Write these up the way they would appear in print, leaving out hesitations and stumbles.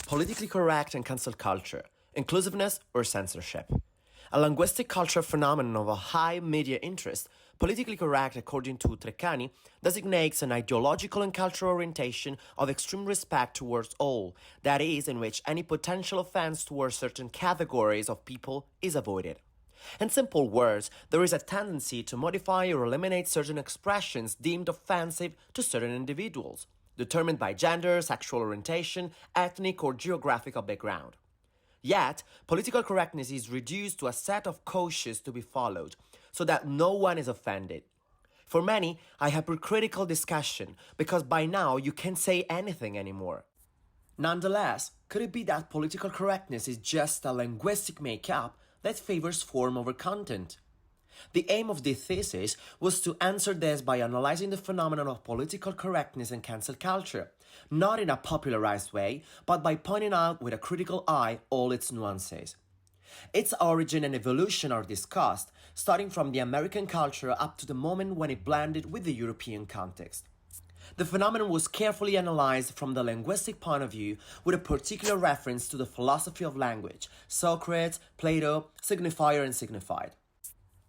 Politically correct and cancel culture, inclusiveness or censorship. A linguistic culture phenomenon of a high media interest, politically correct, according to Treccani, designates an ideological and cultural orientation of extreme respect towards all, that is, in which any potential offense towards certain categories of people is avoided. In simple words, there is a tendency to modify or eliminate certain expressions deemed offensive to certain individuals, determined by gender, sexual orientation, ethnic or geographical background. Yet, political correctness is reduced to a set of cautious to be followed, so that no one is offended. For many, a hypercritical discussion, because by now you can't say anything anymore. Nonetheless, could it be that political correctness is just a linguistic make-up that favors form over content? The aim of this thesis was to answer this by analyzing the phenomenon of political correctness and cancel culture, not in a popularized way, but by pointing out with a critical eye all its nuances. Its origin and evolution are discussed, starting from the American culture up to the moment when it blended with the European context. The phenomenon was carefully analyzed from the linguistic point of view with a particular reference to the philosophy of language, Socrates, Plato, signifier and signified.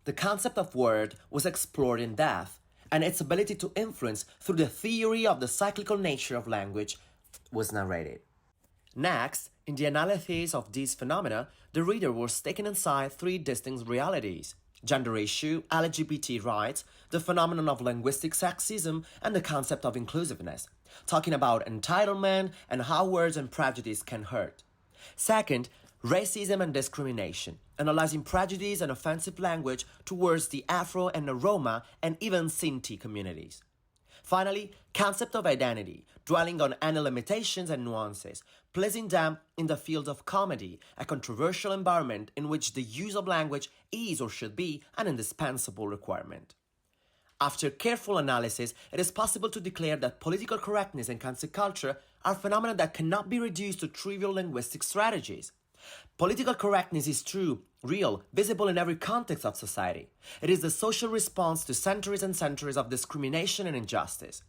The concept of word was explored in depth, and its ability to influence through the theory of the cyclical nature of language was narrated. Next, in the analysis of these phenomena, the reader was taken inside three distinct realities: gender issue, LGBT rights, the phenomenon of linguistic sexism, and the concept of inclusiveness, talking about entitlement and how words and prejudice can hurt. Second, racism and discrimination, analyzing prejudice and offensive language towards the Afro and Roma and even Sinti communities. Finally, concept of identity, dwelling on any limitations and nuances, placing them in the field of comedy, a controversial environment in which the use of language is or should be an indispensable requirement. After careful analysis, it is possible to declare that political correctness and cancel culture are phenomena that cannot be reduced to trivial linguistic strategies. Political correctness is true, real, visible in every context of society. It is the social response to centuries and centuries of discrimination and injustice.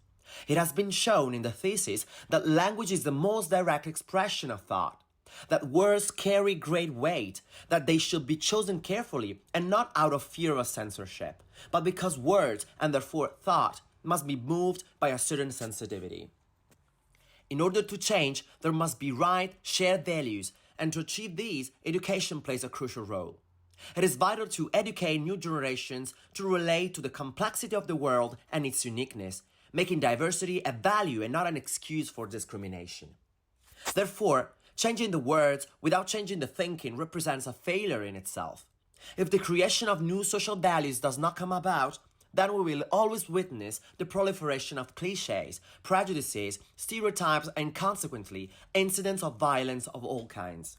It has been shown in the thesis that language is the most direct expression of thought, that words carry great weight, that they should be chosen carefully and not out of fear of censorship, but because words, and therefore thought, must be moved by a certain sensitivity. In order to change, there must be right, shared values, and to achieve these, education plays a crucial role. It is vital to educate new generations to relate to the complexity of the world and its uniqueness, making diversity a value and not an excuse for discrimination. Therefore, changing the words without changing the thinking represents a failure in itself. If the creation of new social values does not come about, then we will always witness the proliferation of cliches, prejudices, stereotypes, and consequently, incidents of violence of all kinds.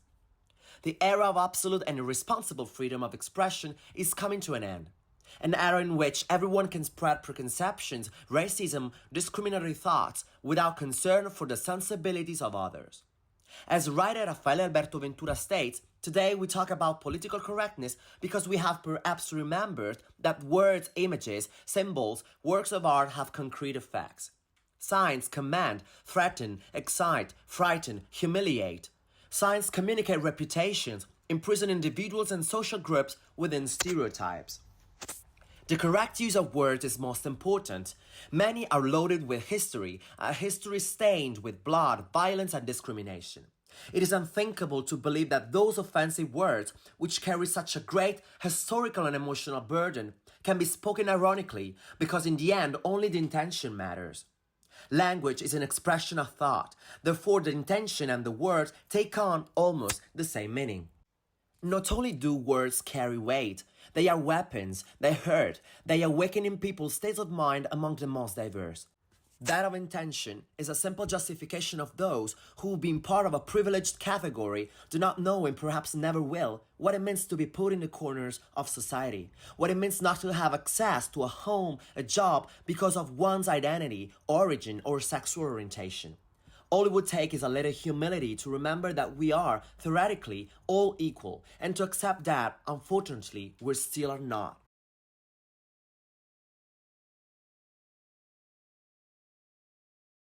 The era of absolute and irresponsible freedom of expression is coming to an end. An era in which everyone can spread preconceptions, racism, discriminatory thoughts without concern for the sensibilities of others. As writer Raffaele Alberto Ventura states, today we talk about political correctness because we have perhaps remembered that words, images, symbols, works of art have concrete effects. Signs command, threaten, excite, frighten, humiliate. Signs communicate reputations, imprison individuals and social groups within stereotypes. The correct use of words is most important. Many are loaded with history, a history stained with blood, violence, and discrimination. It is unthinkable to believe that those offensive words, which carry such a great historical and emotional burden, can be spoken ironically, because in the end only the intention matters. Language is an expression of thought, therefore the intention and the words take on almost the same meaning. Not only do words carry weight, they are weapons, they hurt, they awaken in people states of mind among the most diverse. That of intention is a simple justification of those who, being part of a privileged category, do not know and perhaps never will what it means to be put in the corners of society, what it means not to have access to a home, a job, because of one's identity, origin, or sexual orientation. All it would take is a little humility to remember that we are, theoretically, all equal, and to accept that, unfortunately, we still are not.